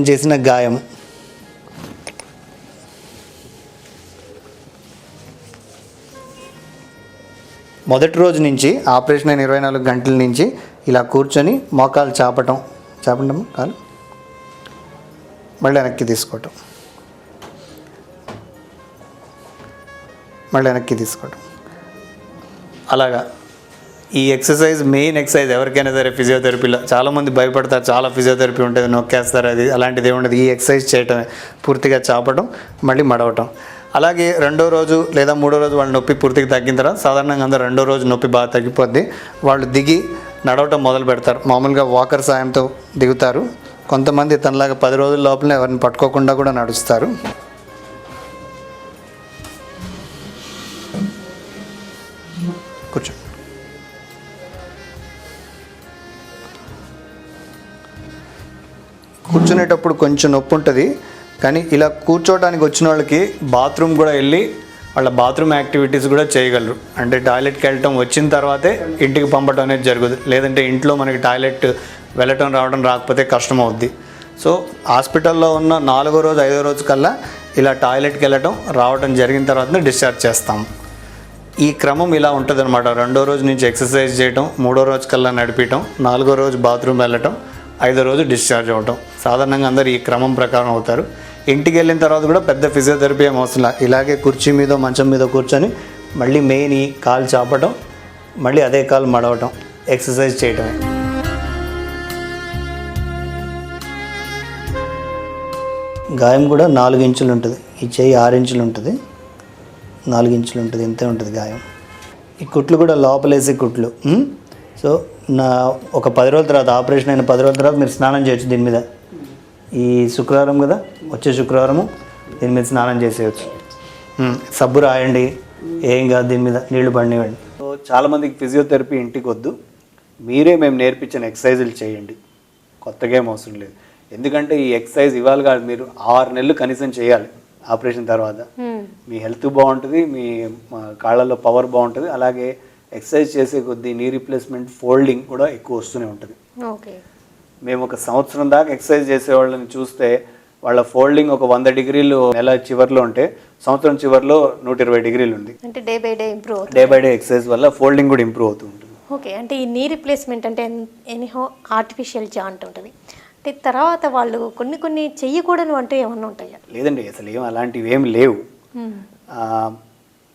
చేసిన గాయం. మొదటి రోజు నుంచి ఆపరేషన్ అయిన 24 గంటల నుంచి ఇలా కూర్చొని మోకాలు చాపటం కాలు మళ్ళీ వెనక్కి తీసుకోవటం, అలాగా. ఈ ఎక్సర్సైజ్ మెయిన్ ఎక్సర్సైజ్ ఎవరికైనా సరే ఫిజియోథెరపీలో చాలామంది భయపడతారు, చాలా ఫిజియోథెరపీ ఉంటుంది, నొక్కేస్తారు, అది అలాంటిది ఏముండదు. ఈ ఎక్సర్సైజ్ చేయటమే, పూర్తిగా చాపటం మళ్ళీ మడవటం. అలాగే 2వ రోజు లేదా 3వ రోజు వాళ్ళ నొప్పి పూర్తిగా తగ్గిన తర్వాత, సాధారణంగా అందరూ 2వ రోజు నొప్పి బాగా తగ్గిపోద్ది, వాళ్ళు దిగి నడవటం మొదలు పెడతారు. మామూలుగా వాకర్ సాయంతో దిగుతారు. కొంతమంది తనలాగా 10 రోజుల లోపలనే ఎవరిని పట్టుకోకుండా కూడా నడుస్తారు. కూర్చో. కూర్చునేటప్పుడు కొంచెం నొప్పి ఉంటుంది, కానీ ఇలా కూర్చోవడానికి వచ్చిన వాళ్ళకి బాత్రూమ్ కూడా వెళ్ళి వాళ్ళ బాత్రూమ్ యాక్టివిటీస్ కూడా చేయగలరు. అంటే టాయిలెట్కి వెళ్ళటం వచ్చిన తర్వాతే ఇంటికి పంపడం అనేది జరుగుతుంది, లేదంటే ఇంట్లో మనకి టాయిలెట్ వెళ్ళటం రావడం రాకపోతే కష్టం అవుద్ది. సో హాస్పిటల్లో ఉన్న 4వ రోజు 5వ రోజు కల్లా ఇలా టాయిలెట్కి వెళ్ళటం రావడం జరిగిన తర్వాతనే డిశ్చార్జ్ చేస్తాం. ఈ క్రమం ఇలా ఉంటుంది అనమాట. 2వ రోజు నుంచి ఎక్సర్సైజ్ చేయటం, 3వ రోజు కల్లా నడిపించడం, 4వ రోజు బాత్రూమ్ వెళ్ళటం, 5వ రోజు డిశ్చార్జ్ అవ్వటం. సాధారణంగా అందరూ ఈ క్రమం ప్రకారం అవుతారు. ఇంటికి వెళ్ళిన తర్వాత కూడా పెద్ద ఫిజియోథెరపీ ఏం అవసరం, ఇలాగే కుర్చీ మీద మంచం మీద కూర్చొని మళ్ళీ మెయిన్ ఈ కాలు చాపటం, మళ్ళీ అదే కాలు మడవటం, ఎక్సర్సైజ్ చేయటమే. గాయం కూడా 4 ఇంచులు ఉంటుంది, ఈ చెయ్యి 6 ఇంచులు ఉంటుంది, 4 ఇంచులు ఉంటుంది, ఇంతే ఉంటుంది గాయం. ఈ కుట్లు కూడా లోపలేసే కుట్లు. సో ఒక 10 రోజుల తర్వాత, ఆపరేషన్ అయిన 10 రోజుల తర్వాత మీరు స్నానం చేయొచ్చు దీని మీద. ఈ శుక్రవారం కదా, వచ్చే శుక్రవారము దీని మీద స్నానం చేసేయచ్చు. సబ్బు రాయండి, ఏం కాదు, దీని మీద నీళ్లు పడినివ్వండి. సో చాలామందికి ఫిజియోథెరపీ ఇంటికి వద్దు, మీరే మేము నేర్పించిన ఎక్సర్సైజులు చేయండి, కొత్తగా ఏం అవసరం లేదు. ఎందుకంటే ఈ ఎక్సర్సైజ్ ఇవాళ కాదు, మీరు 6 నెలలు కనీసం చేయాలి. ఆపరేషన్ తర్వాత మీ హెల్త్ బాగుంటుంది, మీ కాళ్ళల్లో పవర్ బాగుంటుంది. అలాగే ఎక్సర్సైజ్ చేసే కొద్దీ నీ రీప్లేస్మెంట్, ఫోల్డింగ్ కూడా ఎక్కువ వస్తూనే ఉంటుంది. మేము 1 సంవత్సరం దాకా ఎక్సర్సైజ్ చేసేవాళ్ళని చూస్తే వాళ్ళ ఫోల్డింగ్ ఒక 100 డిగ్రీలు నెల చివరిలో ఉంటే, సంవత్సరం చివరిలో 120 డిగ్రీలు ఉంది. అంటే డే బై డే ఇంప్రూవ్ అవుతుంది. డే బై డే ఎక్సర్సైజ్ వల్ల ఫోల్డింగ్ కూడా ఇంప్రూవ్ అవుతూ ఉంటుంది. ఓకే, అంటే ఈ నీ రీప్లేస్మెంట్ అంటే ఎనీహో ఆర్టిఫిషియల్ జాయింట్ ఉంటుంది. అంటే తర్వాత వాళ్ళు కొన్ని చెయ్యకూడదు అంటే ఏమన్నా ఉంటాయా? లేదండి, అసలు అలాంటివి ఏం లేవు.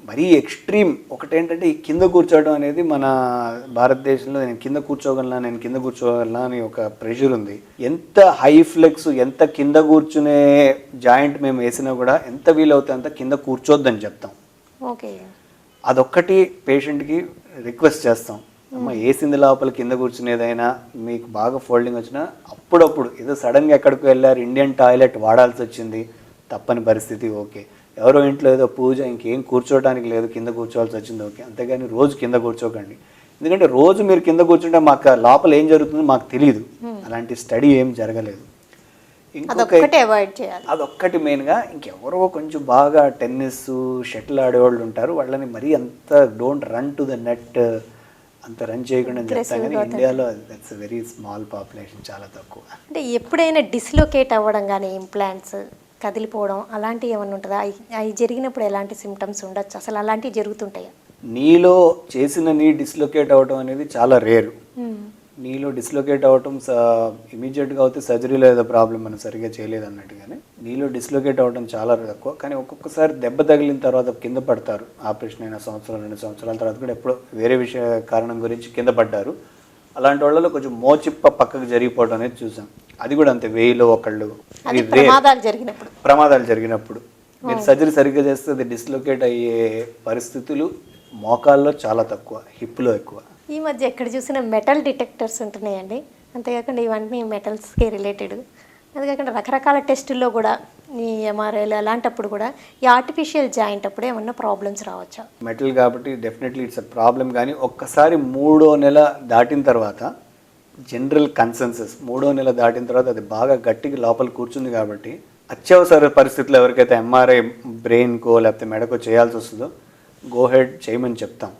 మరీ ఎక్స్ట్రీమ్ ఒకటేంటంటే ఈ కింద కూర్చోవడం అనేది మన భారతదేశంలో నేను కింద కూర్చోగలనా అని ఒక ప్రెషర్ ఉంది. ఎంత హై ఫ్లెక్స్, ఎంత కింద కూర్చునే జాయింట్ మేము వేసినా కూడా ఎంత వీలవుతే అంత కింద కూర్చోద్దని చెప్తాం. ఓకే, అదొక్కటి పేషెంట్కి రిక్వెస్ట్ చేస్తాం, అమ్మ ఏసింది లోపల కింద కూర్చునేదైనా మీకు బాగా ఫోల్డింగ్ వచ్చినా అప్పుడప్పుడు ఏదో సడన్గా ఎక్కడికి వెళ్ళారు, ఇండియన్ టాయిలెట్ వాడాల్సి వచ్చింది, తప్పని పరిస్థితి, ఓకే. ఎవరో ఇంట్లో ఏదో పూజ ఇంకేం కూర్చోవడానికి లేదు, కింద కూర్చోవాల్సి వచ్చింది, ఓకే. అంతేగాని రోజు కింద కూర్చోకండి. ఎందుకంటే రోజు మీరు కింద కూర్చుంటే మాకు లోపల ఏం జరుగుతుందో మాకు తెలియదు. అలాంటి స్టడీ ఏం జరగలేదు. అదొక్కటి మెయిన్గా. ఇంకెవరో కొంచెం బాగా టెన్నిస్ షటిల్ ఆడేవాళ్ళు ఉంటారు, వాళ్ళని మరీ అంత don't run to the net అంత రన్ చేయకుండా చెప్తాను. కానీ ఇండియాలో దట్స్ వెరీ స్మాల్ పాపులేషన్, చాలా తక్కువ. అంటే ఎప్పుడైనా డిస్లొకేట్ అవ్వడం కానీ ఇంప్లాంట్స్ కదిలిపోవడం అలాంటివి ఏమైనా ఉంటుందా? అవి జరిగినప్పుడు ఎలాంటి సిమ్టమ్స్ ఉండొచ్చు, అసలు అలాంటివి జరుగుతుంటాయా? నీలో చేసిన నీ డిస్లొకేట్ అవ్వడం అనేది చాలా రేరు. నీలో డిస్లొకేట్ అవ్వటం ఇమీడియట్గా అవుతే సర్జరీలో ఏదో ప్రాబ్లం మనం సరిగ్గా చేయలేదు అన్నట్టుగానే నీలో డిస్లొకేట్ అవ్వడం చాలా తక్కువ. కానీ ఒక్కొక్కసారి దెబ్బ తగిలిన తర్వాత కింద పడతారు, ఆపరేషన్ అయిన సంవత్సరం 2 సంవత్సరాల తర్వాత కూడా ఎప్పుడో వేరే కారణం గురించి కింద పడ్డారు. అలాంటి వాళ్ళలో కొంచెం మోచిప్ప పక్కకు జరిగిపోవడం అనేది చూసాం. అది కూడా అంతే, 1000లో ఒకళ్ళు. ప్రమాదాలు జరిగినప్పుడు మీరు సర్జరీ సరిగ్గా చేస్తే అది డిస్లొకేట్ అయ్యే పరిస్థితులు మోకాల్లో చాలా తక్కువ, హిప్లో ఎక్కువ. ఈ మధ్య ఎక్కడ చూసినా మెటల్ డిటెక్టర్స్ ఉంటున్నాయండి. అంతేకాకుండా ఇవన్నీ మెటల్స్కి రిలేటెడ్. అది కాకుండా రకరకాల టెస్టుల్లో కూడా ఈ ఎంఆర్ఐలు అలాంటప్పుడు కూడా ఈ ఆర్టిఫిషియల్ జాయింట్ అప్పుడు ఏమన్నా ప్రాబ్లమ్స్ రావచ్చా? మెటల్ కాబట్టి డెఫినెట్లీ ఇట్స్ అ ప్రాబ్లం. కానీ ఒక్కసారి 3వ నెల దాటిన తర్వాత జనరల్ కన్సెన్సస్ 3వ నెల దాటిన తర్వాత అది బాగా గట్టిగా లోపల కూర్చుంది కాబట్టి అత్యవసర పరిస్థితుల్లో ఎవరికైతే ఎంఆర్ఐ బ్రెయిన్కో లేకపోతే మెడకో చేయాల్సి వస్తుందో గో హెడ్ చేయమని చెప్తాం.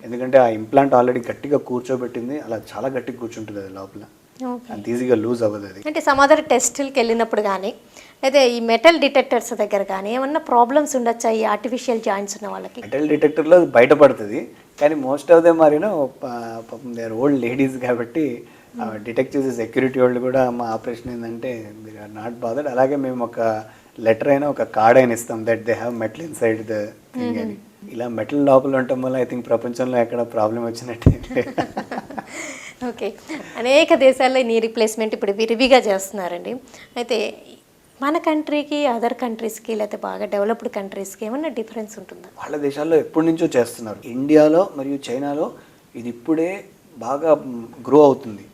ఎందుకంటే ఆ ఇంప్లాంట్ ఆల్రెడీ గట్టిగా కూర్చోబెట్టింది, అలా చాలా గట్టిగా కూర్చుంటుంది అది లోపల, అంత ఈజీగా లూజ్ అవ్వదు అది. అంటే సమాధాన టెస్టులకి వెళ్ళినప్పుడు కానీ అయితే ఈ మెటల్ డిటెక్టర్స్ దగ్గర కానీ ఏమన్నా ప్రాబ్లమ్స్ ఉండొచ్చా ఈ ఆర్టిఫిషియల్ జాయింట్స్ ఉన్న వాళ్ళకి? మెటల్ డిటెక్టర్లో బయటపడుతుంది, కానీ మోస్ట్ ఆఫ్ దెమ్ ఆర్ పాపం దే ఆర్ ఓల్డ్ లేడీస్ కాబట్టి డిటెక్ట్ చేసే సెక్యూరిటీ వాళ్ళు కూడా మా ఆపరేషన్ ఏంటంటే దే ఆర్ నాట్ బాదర్డ్. అలాగే మేము ఒక లెటర్ అయినా ఒక కార్డ్ అయినా ఇస్తాం that they have metal inside the thing అని. ఇలా మెటల్ లోపల ఉండటం వల్ల ఐ థింక్ ప్రపంచంలో ఎక్కడ ప్రాబ్లం వచ్చినట్టే. ఓకే, అనేక దేశాల్లో నీ రీప్లేస్మెంట్ ఇప్పుడు విరివిగా చేస్తున్నారండి. అయితే మన కంట్రీకి అదర్ కంట్రీస్కి లేకపోతే బాగా డెవలప్డ్ కంట్రీస్కి ఏమన్నా డిఫరెన్స్ ఉంటుందా? వాళ్ళ దేశాల్లో ఎప్పటి నుంచో చేస్తున్నారు. ఇండియాలో మరియు చైనాలో ఇది ఇప్పుడే బాగా గ్రో అవుతుంది.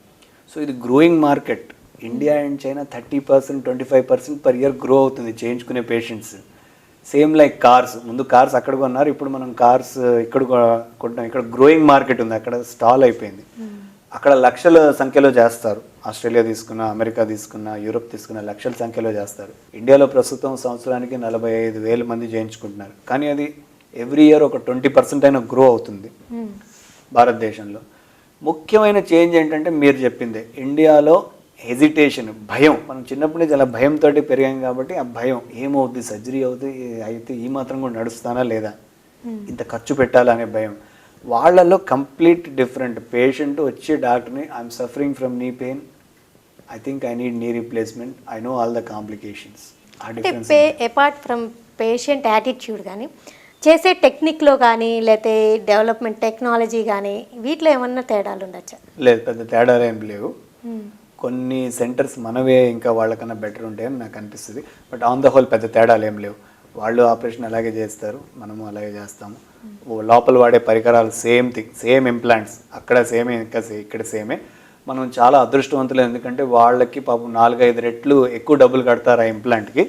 సో ఇది growing market. India and China 30%, 25% per year grow అవుతుంది చేయించుకునే పేషెంట్స్. సేమ్ లైక్ కార్స్, ముందు కార్స్ అక్కడ కొన్నారు, ఇప్పుడు మనం కార్స్ ఇక్కడ కొంటున్నాం. ఇక్కడ గ్రోయింగ్ మార్కెట్ ఉంది, అక్కడ స్టాల్ అయిపోయింది. అక్కడ లక్షల సంఖ్యలో చేస్తారు. ఆస్ట్రేలియా తీసుకున్న, అమెరికా తీసుకున్న, యూరోప్ తీసుకున్న లక్షల సంఖ్యలో చేస్తారు. ఇండియాలో ప్రస్తుతం సంవత్సరానికి 45,000 మంది చేయించుకుంటున్నారు. కానీ అది ఎవ్రీ ఇయర్ ఒక 20% అయినా గ్రో అవుతుంది భారతదేశంలో. ముఖ్యమైన చేంజ్ ఏంటంటే మీరు చెప్పిందే, ఇండియాలో హెజిటేషన్, భయం. మనం చిన్నప్పటి నుంచి అలా భయంతో పెరిగాం కాబట్టి ఆ భయం ఏమవుతుంది, సర్జరీ అవుతుంది అయితే ఈ మాత్రం కూడా నడుస్తానా లేదా, ఇంత ఖర్చు పెట్టాలనే భయం. వాళ్ళలో కంప్లీట్ డిఫరెంట్. పేషెంట్ వచ్చి డాక్టర్ని I'm suffering from knee pain, I think I need knee replacement, I know all the complications. అంటే అపార్ట్ ఫ్రమ్ పేషెంట్ యాటిట్యూడ్ కానీ చేసే టెక్నిక్లో కానీ లేకపోతే డెవలప్మెంట్ టెక్నాలజీ కానీ వీటిలో ఏమన్నా తేడాలు ఉండొచ్చా? లేదు, పెద్ద తేడాలు ఏం లేవు. కొన్ని సెంటర్స్ మనవే ఇంకా వాళ్ళకన్నా బెటర్ ఉంటాయని నాకు అనిపిస్తుంది. బట్ ఆన్ ద హోల్ పెద్ద తేడాలు ఏం లేవు. వాళ్ళు ఆపరేషన్ అలాగే చేస్తారు, మనము అలాగే చేస్తాము. లోపల వాడే పరికరాలు సేమ్ థింగ్, సేమ్ ఇంప్లాంట్స్ అక్కడ సేమే, ఇంకా ఇక్కడ సేమే. మనం చాలా అదృష్టవంతులు, ఎందుకంటే వాళ్ళకి పాపం 4-5 రెట్లు ఎక్కువ డబ్బులు కడతారు ఆ ఇంప్లాంట్కి.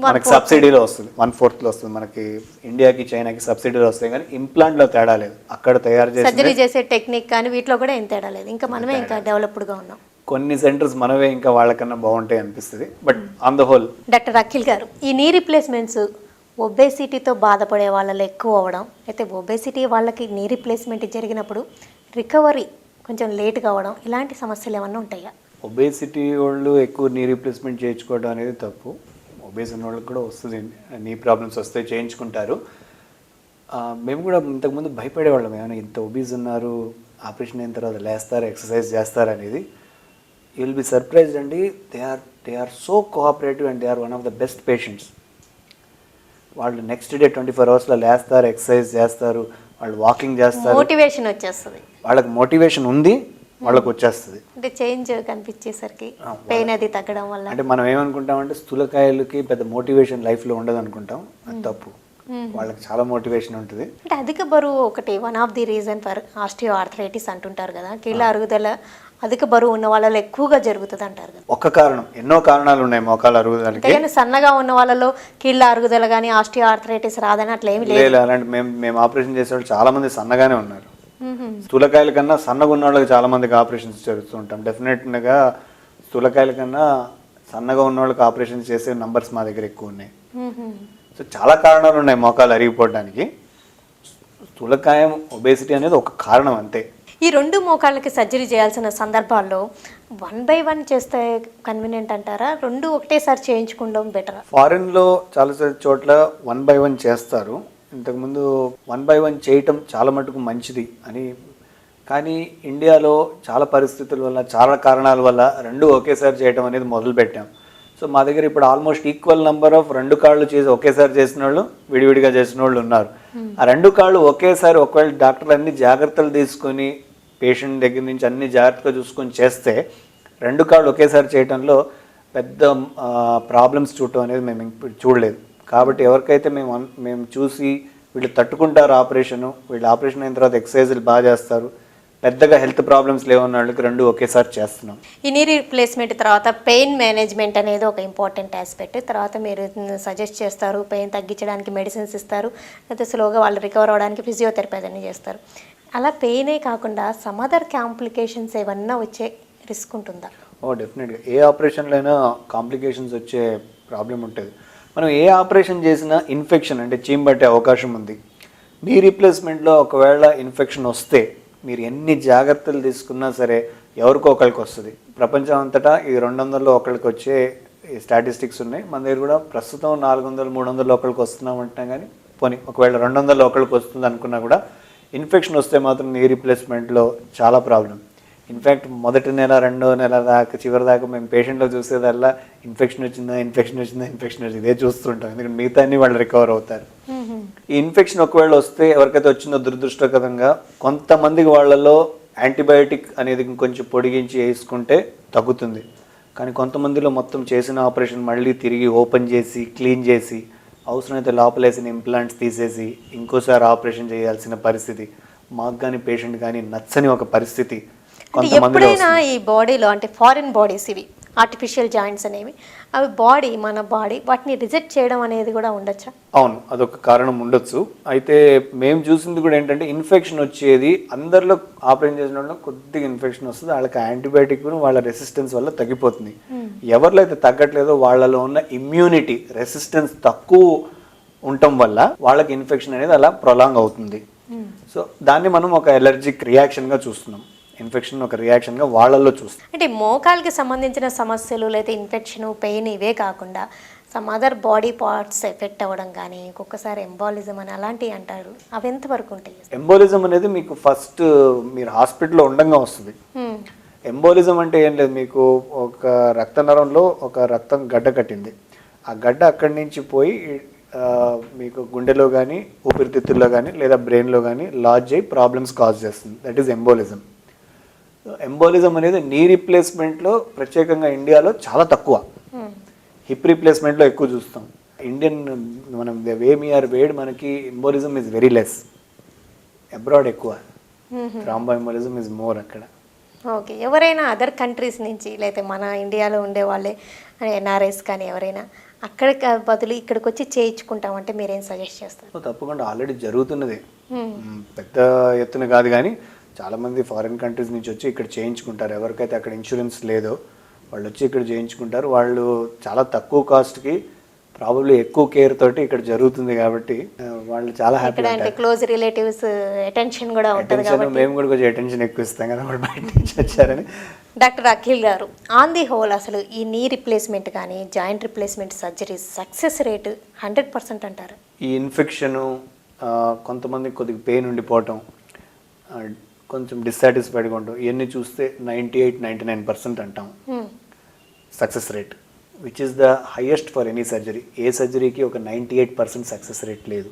మనకి సబ్సిడీలో వస్తుంది, 1/4లో వస్తుంది. మనకి ఇండియాకి చైనాకి సబ్సిడీలో వస్తాయి, కానీ ఇంప్లాంట్లో తేడా లేదు. అక్కడ తయారు చేసే టెక్నిక్ కానీ వీటిలో కూడా ఏం తేడా లేదు. ఇంకా మనమే ఇంకా డెవలప్డ్గా ఉన్నాం. కొన్ని సెంటర్స్ మనవే ఇంకా వాళ్ళకన్నా బాగుంటాయి అనిపిస్తుంది. But on the whole. Doctor Akhil గారు, ఈ నీ రీప్లేస్మెంట్స్ ఒబేసిటీతో బాధపడే వాళ్ళలో ఎక్కువ అవ్వడం, అయితే ఒబేసిటీ వాళ్ళకి నీ రీప్లేస్మెంట్ జరిగినప్పుడు రికవరీ కొంచెం లేట్ కావడం, ఇలాంటి సమస్యలు ఏమన్నా ఉంటాయా? ఒబేసిటీ వాళ్ళు ఎక్కువ నీ రీప్లేస్మెంట్ చేయించుకోవడం అనేది తప్పు. ఒబేస్ ఉన్న వాళ్ళకి కూడా వస్తుంది, నీ ప్రాబ్లమ్స్ వస్తే చేయించుకుంటారు. మేము కూడా ఇంతకుముందు భయపడేవాళ్ళం, ఏమైనా ఇంత ఒబీస్ ఉన్నారు, ఆపరేషన్ అయిన తర్వాత లేస్తారు, ఎక్సర్సైజ్ చేస్తారు అనేది. యూ విల్ బి సర్ప్రైజ్డ్ అండి. They are so cooperative and they are one of the best patients. వాళ్ళు నెక్స్ట్ డే 24 అవర్స్లో లేస్తారు, ఎక్సర్సైజ్ చేస్తారు, వాళ్ళు వాకింగ్ చేస్తారు, మోటివేషన్ వచ్చేస్తుంది. వాళ్ళకి మోటివేషన్ ఉంది, వాళ్ళకి వచ్చేస్తుంది. అంటే చేంజ్ కనిపించేసరికి పెయిన్ అది తగ్గడం వల్ల. అంటే మనం ఏమనుకుంటామంటే స్థూలకాయలకి పెద్ద మోటివేషన్ లైఫ్లో ఉండదు అనుకుంటాం, అది తప్పు. వాళ్ళకి చాలా మోటివేషన్ ఉంటుంది. అంటే అధిక బరువు ఒకటి one of the reason for osteo arthritis అంటుంటారు కదా, కీళ్ళ అరుగుదల అధిక బరువు ఉన్న వాళ్ళలో ఎక్కువగా జరుగుతుంది అంటారు కదా. ఒక కారణం, ఎన్నో కారణాలు ఉన్నాయి మోకాళ్ళ అరుగుదలకి. కానీ సన్నగా ఉన్న వాళ్ళలో కీళ్ళ అరుగుదల కానీ ఆస్టియో ఆర్థరైటిస్ రాదని అట్లా ఏమి లేదు. లేదు, అలాంటి మేము ఆపరేషన్ చేసే వాళ్ళు చాలా మంది సన్నగానే ఉన్నారు. స్థూలకాయల కన్నా సన్నగా ఉన్న వాళ్ళకి చాలా మందికి ఆపరేషన్స్ జరుగుతూ ఉంటాం. డెఫినెట్గా స్థూలకాయల కన్నా సన్నగా ఉన్న వాళ్ళకి ఆపరేషన్స్ చేసే నంబర్స్ మా దగ్గర ఎక్కువ ఉన్నాయి. సో చాలా కారణాలు ఉన్నాయి మోకాలు అరిగిపోవడానికి. స్థూలకాయం, ఒబేసిటీ అనేది ఒక కారణం అంతే. ఈ రెండు మోకాళ్ళకి సర్జరీ చేయాల్సిన సందర్భాల్లో 1 by 1 చేస్తే కన్వీనియంట్ అంటారా, రెండు ఒకటేసారి చేయించుకోవడం బెటరా? ఫారిన్లో చాలా చోట్ల 1 by 1 చేస్తారు. ఇంతకుముందు 1 by 1 చేయటం చాలా మటుకు మంచిది అని. కానీ ఇండియాలో చాలా పరిస్థితుల వల్ల, చాలా కారణాల వల్ల రెండు ఒకేసారి చేయటం అనేది మొదలుపెట్టాం. సో మా దగ్గర ఇప్పుడు ఆల్మోస్ట్ ఈక్వల్ నెంబర్ ఆఫ్ రెండు కాళ్ళు చేసి ఒకేసారి చేసిన వాళ్ళు, విడివిడిగా చేసిన వాళ్ళు ఉన్నారు. ఆ రెండు కాళ్ళు ఒకేసారి ఒకవేళ డాక్టర్లు అన్ని జాగ్రత్తలు తీసుకొని పేషెంట్ దగ్గర నుంచి అన్ని జాగ్రత్తగా చూసుకొని చేస్తే రెండు కాళ్ళు ఒకేసారి చేయడంలో పెద్ద ప్రాబ్లమ్స్ చూడటం అనేది మేము ఇప్పుడు చూడలేదు. కాబట్టి ఎవరికైతే మేము చూసి వీళ్ళు తట్టుకుంటారు ఆపరేషను, వీళ్ళు ఆపరేషన్ అయిన తర్వాత ఎక్సర్సైజులు బాగా చేస్తారు, పెద్దగా హెల్త్ ప్రాబ్లమ్స్ లేవన్న వాళ్ళకి రెండు ఒకేసారి చేస్తున్నాం. ఈ నీ రీప్లేస్మెంట్ తర్వాత పెయిన్ మేనేజ్మెంట్ అనేది ఒక ఇంపార్టెంట్ ఆస్పెక్ట్. తర్వాత మీరు సజెస్ట్ చేస్తారు, పెయిన్ తగ్గించడానికి మెడిసిన్స్ ఇస్తారు, లేకపోతే స్లోగా వాళ్ళు రికవర్ అవ్వడానికి ఫిజియోథెరపీ అన్నీ చేస్తారు. అలా పెయినే కాకుండా సమ్ అదర్ కాంప్లికేషన్స్ ఏమన్నా వచ్చే రిస్క్ ఉంటుందా? డెఫినెట్గా ఏ ఆపరేషన్లో అయినా కాంప్లికేషన్స్ వచ్చే ప్రాబ్లం ఉంటుంది. మనం ఏ ఆపరేషన్ చేసినా ఇన్ఫెక్షన్ అంటే చీమ్ పట్టే అవకాశం ఉంది. నీ రీప్లేస్మెంట్లో ఒకవేళ ఇన్ఫెక్షన్ వస్తే మీరు ఎన్ని జాగ్రత్తలు తీసుకున్నా సరే ఎవరికో ఒకరికి వస్తుంది. ప్రపంచం అంతటా ఈ 200లో ఒకరికి వచ్చే స్టాటిస్టిక్స్ ఉన్నాయి. మన దగ్గర కూడా ప్రస్తుతం 400, 300లో ఒకరికి వస్తున్నామంటున్నా. కానీ పోనీ ఒకవేళ 200లో ఒకరికి వస్తుంది అనుకున్నా కూడా ఇన్ఫెక్షన్ వస్తే మాత్రం నీ రీప్లేస్మెంట్లో చాలా ప్రాబ్లం. ఇన్ఫ్యాక్ట్ మొదటి నెల, రెండో నెల దాకా, చివరి దాకా మేము పేషెంట్లో చూసేదల్లా ఇన్ఫెక్షన్ వచ్చిందా ఇదే చూస్తుంటాం. ఎందుకంటే మిగతా అన్ని వాళ్ళు రికవర్ అవుతారు. ఈ ఇన్ఫెక్షన్ ఒకవేళ వస్తే ఎవరికైతే వచ్చిందో దురదృష్టకరంగా కొంతమందికి వాళ్ళలో యాంటీబయాటిక్ అనేది ఇంకొంచెం పొడిగించి వేసుకుంటే తగ్గుతుంది. కానీ కొంతమందిలో మొత్తం చేసిన ఆపరేషన్ మళ్ళీ తిరిగి ఓపెన్ చేసి క్లీన్ చేసి అవసరమైతే లోపలేసిన ఇంప్లాంట్స్ తీసేసి ఇంకోసారి ఆపరేషన్ చేయాల్సిన పరిస్థితి మాకు కానీ పేషెంట్ కానీ నచ్చని ఒక పరిస్థితి. ఎప్పుడైనా ఈ బాడీలో అంటే ఫారిన్ బాడీస్, ఇవి ఆర్టిఫిషియల్ జాయింట్స్ అనేవి, అవి మన బాడీ వాటిని రిజెక్ట్ చేయడం అనేది కూడా ఉండొచ్చా? అవును, అదొక కారణం ఉండొచ్చు. అయితే మేము చూసింది కూడా ఏంటంటే ఇన్ఫెక్షన్ వచ్చేది అందరిలో ఆపరేషన్ చేసిన వాళ్ళు కొద్దిగా ఇన్ఫెక్షన్ వస్తుంది, వాళ్ళకి యాంటీబయాటిక్ వాళ్ళ రెసిస్టెన్స్ వల్ల తగ్గిపోతుంది. ఎవరిలో అయితే తగ్గట్లేదో వాళ్ళలో ఉన్న ఇమ్యూనిటీ రెసిస్టెన్స్ తక్కువ ఉండటం వల్ల వాళ్ళకి ఇన్ఫెక్షన్ అనేది అలా ప్రొలాంగ్ అవుతుంది. సో దాన్ని మనం ఒక ఎలర్జిక్ రియాక్షన్గా చూస్తున్నాం. ఇన్ఫెక్షన్ ఒక రియాక్షన్గా వాళ్ళల్లో చూస్తాం. అంటే మోకాలకి సంబంధించిన సమస్యలు లేదా ఇన్ఫెక్షన్, పెయిన్ ఇవే కాకుండా some other body parts effect అవ్వడం కానీ, ఒక్కొక్కసారి ఎంబాలిజం అని అలాంటివి అంటారు, అవి ఎంతవరకు ఉంటాయి? ఎంబాలిజం అనేది మీకు ఫస్ట్ మీరు హాస్పిటల్లో ఉండగా వస్తుంది. ఎంబాలిజం అంటే ఏం లేదు, మీకు ఒక రక్త నరంలో ఒక రక్తం గడ్డ కట్టింది, ఆ గడ్డ అక్కడి నుంచి పోయి మీకు గుండెలో కానీ, ఊపిరితిత్తుల్లో కానీ లేదా బ్రెయిన్లో కానీ లాడ్జ్ అయ్యి ప్రాబ్లమ్స్ కాజ్ చేస్తుంది. That is embolism. ఎంబాలిజం అనేది నీ రీప్లేస్మెంట్లో ప్రత్యేకంగా ఇండియాలో చాలా తక్కువ, హిప్ రీప్లేస్మెంట్లో ఎక్కువ చూస్తాం. ఇండియన్ మనం వేడ్ మనకి embolism is very less, abroad ఎక్కువ. థ్రాంబో ఎంబాలిజం ఈజ్ మోర్ అక్కడ. ఓకే, ఎవరైనా అదర్ కంట్రీస్ నుంచి లేకపోతే మన ఇండియాలో ఉండే వాళ్ళే ఎన్ఆర్ఐస్ కానీ ఎవరైనా అక్కడికి బదులు ఇక్కడికి వచ్చి చేయించుకుంటామంటే మీరేం సజెస్ట్ చేస్తారు? తప్పకుండా ఆల్రెడీ జరుగుతున్నదే, పెద్ద ఎత్తున కాదు కానీ చాలామంది ఫారిన్ కంట్రీస్ నుంచి వచ్చి ఇక్కడ చేయించుకుంటారు. ఎవరికైతే అక్కడ ఇన్సూరెన్స్ లేదో వాళ్ళు వచ్చి ఇక్కడ చేయించుకుంటారు. వాళ్ళు చాలా తక్కువ కాస్ట్కి ప్రాబబ్లీ ఎక్కువ కేర్ తోటి ఇక్కడ జరుగుతుంది కాబట్టి వాళ్ళు చాలా హ్యాపీ. అంటే క్లోజ్ రిలేటివ్స్ అటెన్షన్ కూడా ఉంటుంది కాబట్టి మేము కూడా కొంచెం అటెన్షన్ ఎక్కువ ఇస్తాం కదా వాళ్ళు బయట నుంచి వచ్చారని. డాక్టర్ అఖిల్ గారు, ఆన్ ది హోల్ అసలు ఈ నీ రిప్లేస్మెంట్ కానీ joint replacement surgery success rate 100% అంటారు? ఈ ఇన్ఫెక్షను, కొంతమందికి కొద్దిగా పెయిన్ ఉండిపోవటం, కొంచెం డిస్సాటిస్ఫైడ్గా ఉంటాం, ఇవన్నీ చూస్తే 98-99% అంటాం success rate, which is the highest for any surgery. ఏ సర్జరీకి ఒక 98% సక్సెస్ రేట్ లేదు.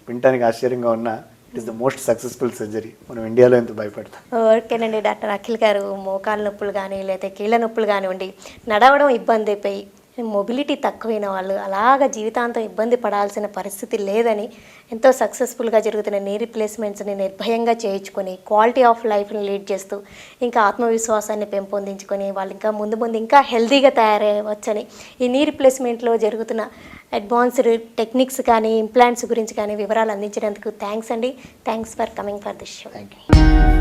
వినటానికి ఆశ్చర్యంగా ఉన్నా it is the most successful surgery. మనం ఇండియాలో ఎంత భయపడతాం. ఓకేనండి డాక్టర్ అఖిల్ గారు, మోకాలు నొప్పులు కానీ లేకపోతే కీళ్ళ నొప్పులు కానివ్వండి, నడవడం ఇబ్బంది అయిపోయి మొబిలిటీ తక్కువైన వాళ్ళు అలాగ జీవితాంతం ఇబ్బంది పడాల్సిన పరిస్థితి లేదని ఎంతో సక్సెస్ఫుల్గా జరుగుతున్న నీ రీప్లేస్మెంట్స్ని నిర్భయంగా చేయించుకొని క్వాలిటీ ఆఫ్ లైఫ్ని లీడ్ చేస్తూ ఇంకా ఆత్మవిశ్వాసాన్ని పెంపొందించుకొని వాళ్ళు ఇంకా ముందు ముందు ఇంకా హెల్తీగా తయారయ్యవచ్చని ఈ నీ రీప్లేస్మెంట్లో జరుగుతున్న అడ్వాన్స్డ్ టెక్నిక్స్ కానీ ఇంప్లాంట్స్ గురించి కానీ వివరాలు అందించినందుకు థ్యాంక్స్ అండి. Thanks for coming for this show. Thank you.